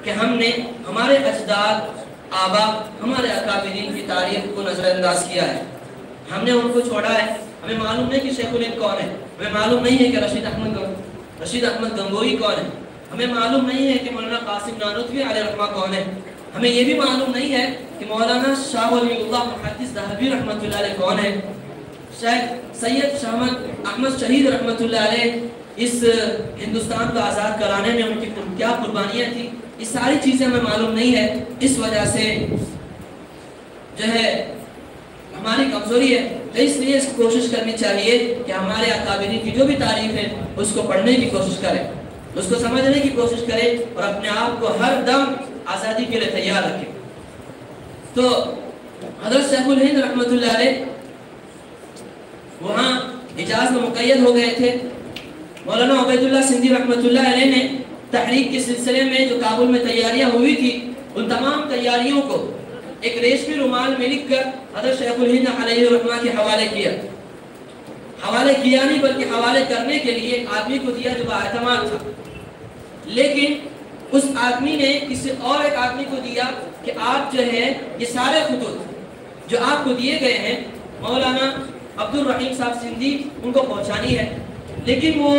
کہ ہم نے ہمارے اجداد، آبا، ہمارے اکابرین کی تاریخ کو نظر انداز کیا ہے، ہم نے ان کو چھوڑا ہے. ہمیں معلوم نہیں کہ شیخ الہند کون ہے، ہمیں معلوم نہیں ہے کہ رشید احمد گنگوہی کون ہے، ہمیں معلوم نہیں ہے کہ مولانا قاسم نانوتوی علیہ رحمہ کون ہے، ہمیں یہ بھی معلوم نہیں ہے کہ مولانا شاہ ولی اللہ محدث ذہبی رحمۃ اللہ علیہ کون ہے، سید شاہمد احمد شہید رحمۃ اللہ علیہ اس ہندوستان کو آزاد کرانے میں ان کی کیا قربانیاں تھیں، یہ ساری چیزیں ہمیں معلوم نہیں ہے. اس وجہ سے جو ہے ہماری کمزوری ہے. تو اس لیے اس کی کوشش کرنی چاہیے کہ ہمارے اکابرین کی جو بھی تاریخ ہے اس کو پڑھنے کی کوشش کریں، اس کو سمجھنے کی کوشش کریں اور اپنے آپ کو ہر دم آزادی کے لیے تیار رکھیں. تو حضرت شیخ الہند رحمۃ اللہ علیہ وہاں حجاز میں مقید ہو گئے تھے. مولانا عبید اللہ سندھی رحمۃ اللہ علیہ نے تحریک کے سلسلے میں جو کابل میں تیاریاں ہوئی تھی ان تمام تیاریوں کو ایک ریشمی رومال میں لکھ کر حضرت شیخ الہند علیہ الرحمہ کے حوالے کیا. حوالے کیا نہیں بلکہ حوالے کرنے کے لیے ایک آدمی کو دیا جو بااعتماد تھا، لیکن اس آدمی نے کسی اور ایک آدمی کو دیا کہ آپ جو ہے یہ سارے خطوط جو آپ کو دیے گئے ہیں مولانا عبد الرحیم صاحب سندھی ان کو پہنچانی ہے. لیکن وہ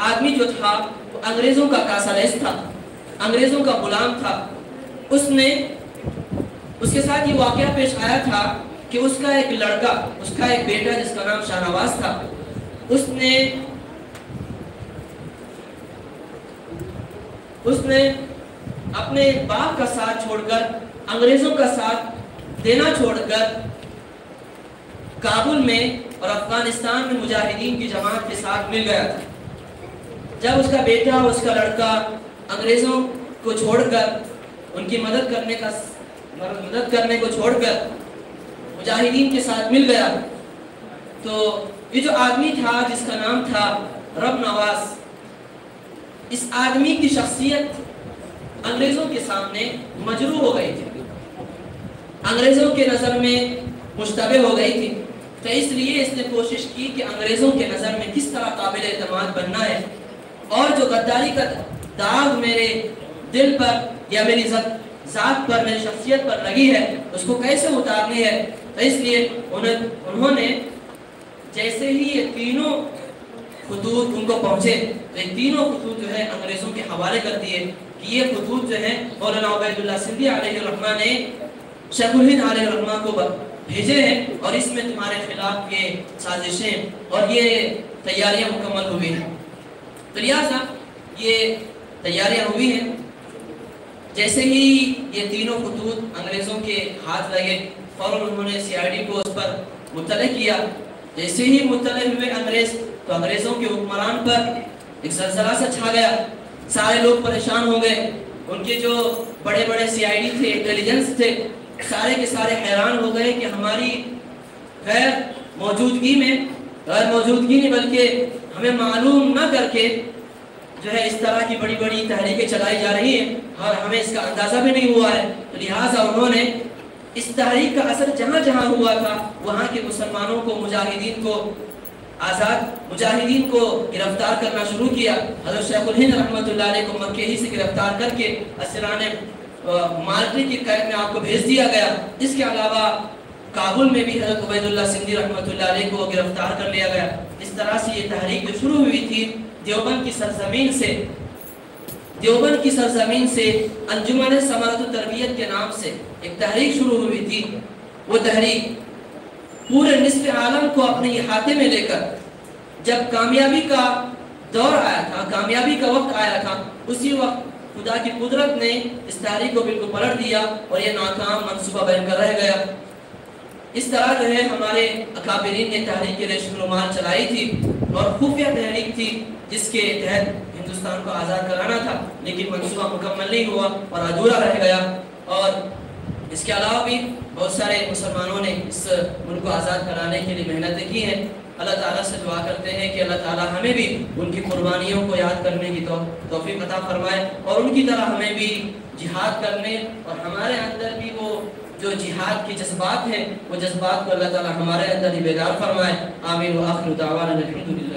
آدمی جو تھا وہ انگریزوں کا کاسالیس تھا، انگریزوں کا غلام تھا. اس کے ساتھ یہ واقعہ پیش آیا تھا کہ اس کا ایک لڑکا، اس کا ایک بیٹا جس کا نام شاہ نواز تھا، اس نے اپنے باپ کا ساتھ چھوڑ کر، انگریزوں کا ساتھ دینا چھوڑ کر کابل میں اور افغانستان میں مجاہدین کی جماعت کے ساتھ مل گیا تھا. جب اس کا بیٹا اور اس کا لڑکا انگریزوں کو چھوڑ کر، ان کی مدد کرنے کو چھوڑ کر مجاہدین کے ساتھ مل گیا، تو یہ جو آدمی تھا جس کا نام تھا رب نواز، اس آدمی کی شخصیت انگریزوں کے سامنے مجروح ہو گئی تھی، انگریزوں کے نظر میں مشتبہ ہو گئی تھی. تو اس لیے اس نے کوشش کی کہ انگریزوں کے نظر میں کس طرح قابل اعتماد بننا ہے، اور جو غداری کا داغ میرے دل پر یا میری ذات پر، میری شخصیت پر لگی ہے اس کو کیسے اتارنی ہے. تو اس لیے انہوں نے جیسے ہی یہ تینوں خطوط ان کو پہنچے تو یہ تینوں خطوط جو ہے انگریزوں کے حوالے کر دیے کہ یہ خطوط جو ہے مولانا عبید اللہ سندھی علیہ الرحمہ نے شیخ الہند علیہ الرحمہ کو بھیجے ہیں، اور اس میں تمہارے خلاف یہ سازشیں اور یہ تیاریاں مکمل ہوئی ہیں. تو لہٰذا یہ تیاریاں ہوئی ہیں. جیسے ہی یہ تینوں خطوط انگریزوں کے ہاتھ لگے فوراً انہوں نے CID کو اس پر مطلع کیا. جیسے ہی مطلع ہوئے انگریز تو انگریزوں کے حکمران پر ایک زلزلہ سا چھا گیا، سارے لوگ پریشان ہو گئے. ان کے جو بڑے بڑے CID تھے، انٹیلیجنس تھے، سارے کے سارے حیران ہو گئے کہ ہماری غیر موجودگی نہیں بلکہ ہمیں معلوم نہ کر کے جو ہے اس طرح کی بڑی بڑی تحریکیں چلائی جا رہی ہیں اور ہمیں اس کا اندازہ بھی نہیں ہوا ہے. تو لہٰذا انہوں نے اس تحریک کا اثر جہاں جہاں ہوا تھا وہاں کے مسلمانوں کو، مجاہدین کو گرفتار کرنا شروع کیا. حضرت شیخ الہند رحمۃ اللہ علیہ کو مکہ ہی سے گرفتار کر کے اسیران مالٹی کی قید میں آپ کو بھیج دیا گیا. اس کے علاوہ کابل میں بھی حضرت عبید اللہ سندھی رحمۃ اللہ علیہ کو گرفتار کر لیا گیا. اس طرح سے یہ تحریک جو شروع ہوئی تھی دیوبند کی سرزمین سے انجمن ثمرۃ التربیت کے نام سے ایک تحریک شروع ہوئی تھی. وہ تحریک پورے نصف عالم کو اپنے احاطے میں لے کر جب کامیابی کا دور آیا تھا، کامیابی کا وقت آیا تھا، اسی وقت خدا کی قدرت نے اس تحریک کو بالکل پلٹ دیا اور یہ ناکام منصوبہ بن کر رہ گیا. اس طرح جو ہے ہمارے اکابرین نے تحریک ریشم رومال چلائی تھی اور خفیہ تحریک تھی جس کے تحت ہندوستان کو آزاد کرانا تھا، لیکن منصوبہ مکمل نہیں ہوا اور ادھورا رہ گیا. اور اس کے علاوہ بھی بہت سارے مسلمانوں نے اس ملک کو آزاد کرانے کے لیے محنتیں کی ہیں. اللہ تعالیٰ سے دعا کرتے ہیں کہ اللہ تعالیٰ ہمیں بھی ان کی قربانیوں کو یاد کرنے کی توفیق عطا فرمائے اور ان کی طرح ہمیں بھی جہاد کرنے اور ہمارے اندر بھی وہ جو جہاد کے جذبات ہیں وہ جذبات کو اللہ تعالیٰ ہمارے اندر ہی بیدار فرمائے. آمین و آخر دعوانا الحمدللہ.